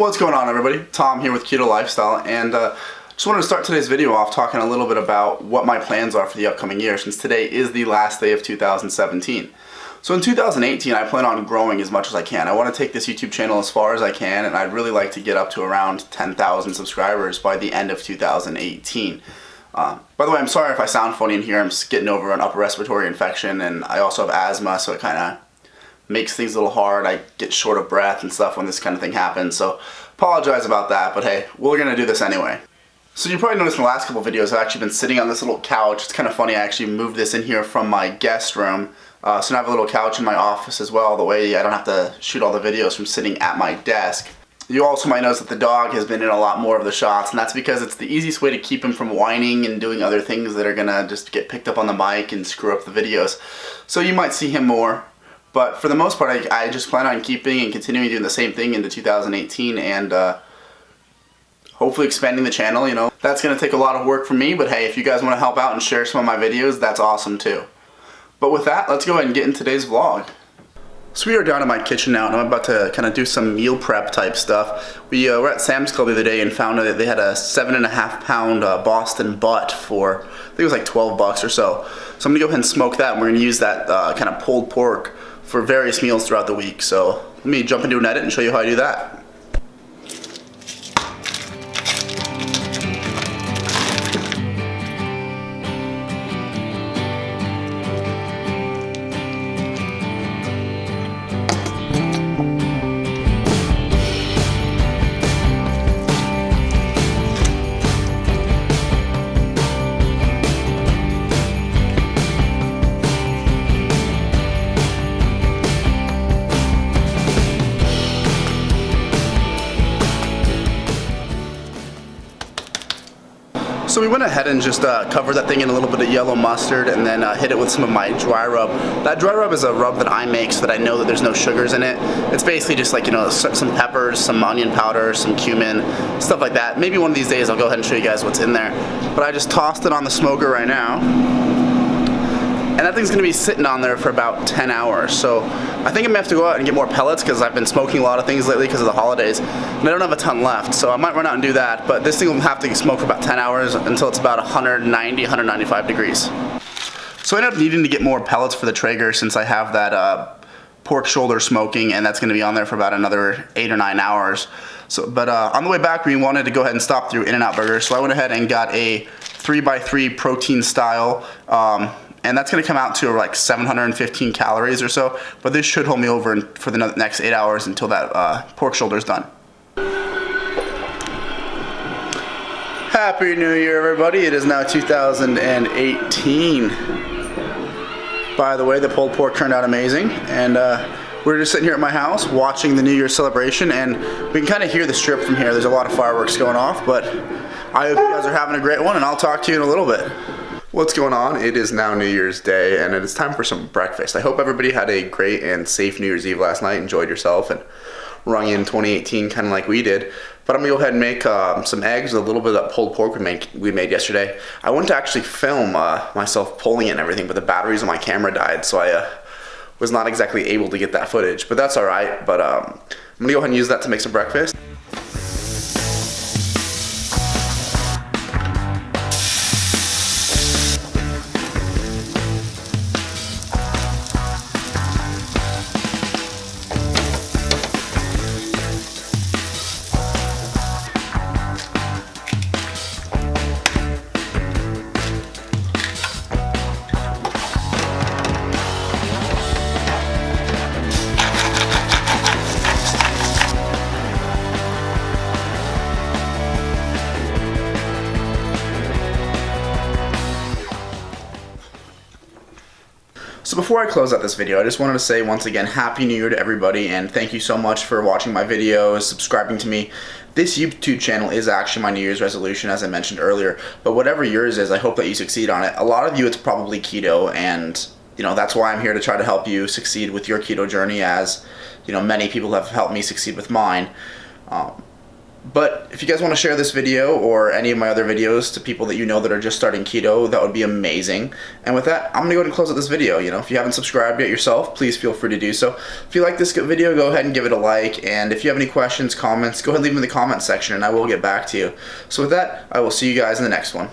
What's going on, everybody? Tom here with Keto Lifestyle, and just wanted to start today's video off talking a little bit about what my plans are for the upcoming year, since today is the last day of 2017. So in 2018, I plan on growing as much as I can. I want to take this YouTube channel as far as I can, and I'd really like to get up to around 10,000 subscribers by the end of 2018. By the way, I'm sorry if I sound funny in here. I'm just getting over an upper respiratory infection, and I also have asthma, so it kind of makes things a little hard. I get short of breath and stuff when this kind of thing happens, so apologize about that, but hey, we're gonna do this anyway. So you probably noticed in the last couple videos I've actually been sitting on this little couch. It's kind of funny, I actually moved this in here from my guest room, so now I have a little couch in my office as well, the way I don't have to shoot all the videos from sitting at my desk. You also might notice that the dog has been in a lot more of the shots, and that's because it's the easiest way to keep him from whining and doing other things that are gonna just get picked up on the mic and screw up the videos. So you might see him more. But for the most part, I just plan on keeping and continuing doing the same thing into 2018 and hopefully expanding the channel. You know, that's going to take a lot of work from me, but hey, if you guys want to help out and share some of my videos, that's awesome too. But with that, let's go ahead and get in today's vlog. So we are down in my kitchen now, and I'm about to kind of do some meal prep type stuff. We were at Sam's Club the other day and found that they had a 7.5 pound Boston butt for, I think it was like 12 bucks or so. So I'm going to go ahead and smoke that, and we're going to use that kind of pulled pork for various meals throughout the week. So let me jump into an edit and show you how I do that. So we went ahead and just covered that thing in a little bit of yellow mustard and then hit it with some of my dry rub. That dry rub is a rub that I make so that I know that there's no sugars in it. It's basically just like, you know, some peppers, some onion powder, some cumin, stuff like that. Maybe one of these days I'll go ahead and show you guys what's in there. But I just tossed it on the smoker right now. And that thing's going to be sitting on there for about 10 hours. So I think I'm going to have to go out and get more pellets because I've been smoking a lot of things lately because of the holidays. And I don't have a ton left, so I might run out and do that. But this thing will have to smoke for about 10 hours until it's about 190, 195 degrees. So I ended up needing to get more pellets for the Traeger since I have that pork shoulder smoking, and that's going to be on there for about another 8 or 9 hours. So, but on the way back, we wanted to go ahead and stop through In-N-Out Burger, so I went ahead and got a 3x3 protein style. And that's going to come out to like 715 calories or so, but this should hold me over for the next 8 hours until that pork shoulder is done. Happy New Year, everybody. It is now 2018. By the way, the pulled pork turned out amazing, and we're just sitting here at my house watching the New Year celebration, and we can kind of hear the strip from here. There's a lot of fireworks going off, but I hope you guys are having a great one, and I'll talk to you in a little bit. What's going on? It is now New Year's Day, and it is time for some breakfast. I hope everybody had a great and safe New Year's Eve last night, enjoyed yourself, and rung in 2018 kind of like we did. But I'm going to go ahead and make some eggs with a little bit of that pulled pork we made yesterday. I wanted to actually film myself pulling it and everything, but the batteries on my camera died, so I was not exactly able to get that footage. But that's alright, but I'm going to go ahead and use that to make some breakfast. So before I close out this video, I just wanted to say once again, Happy New Year to everybody, and thank you so much for watching my videos, subscribing to me. This YouTube channel is actually my New Year's resolution, as I mentioned earlier, but whatever yours is, I hope that you succeed on it. A lot of you, it's probably keto, and you know, that's why I'm here to try to help you succeed with your keto journey, as you know, many people have helped me succeed with mine. But if you guys want to share this video or any of my other videos to people that you know that are just starting keto, that would be amazing. And with that, I'm going to go ahead and close out this video. If you haven't subscribed yet yourself, please feel free to do so. If you like this video, go ahead and give it a like. And if you have any questions, comments, go ahead and leave them in the comment section and I will get back to you. So with that, I will see you guys in the next one.